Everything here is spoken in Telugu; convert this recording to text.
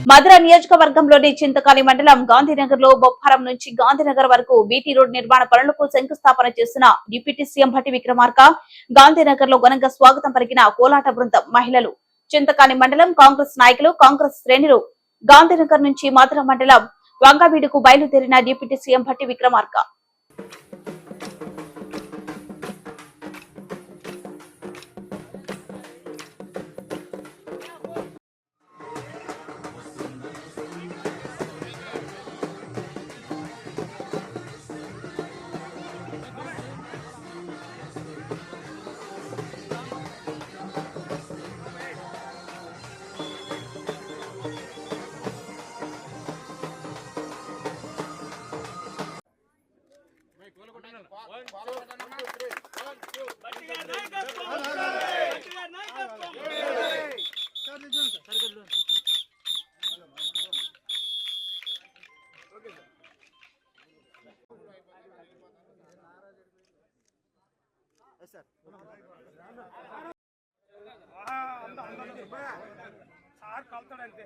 మధుర నియోజకవర్గంలోని చింతకాని మండలం గాంధీనగర్ లో బొప్పారం నుంచి గాంధీనగర్ వరకు బీటీ రోడ్ నిర్మాణ పనులకు శంకుస్థాపన చేసిన డిప్యూటీ సీఎం భట్టి విక్రమార్క గాంధీనగర్ లో ఘనంగా స్వాగతం పలికిన కోలాట బృందం మహిళలు చింతకాని మండలం కాంగ్రెస్ నాయకులు కాంగ్రెస్ శ్రేణులు గాంధీనగర్ నుంచి మధుర మండలం వంగవీడుకు బయలుదేరిన deputy CM Bhatti Vikramarka sir కలుతాడంతే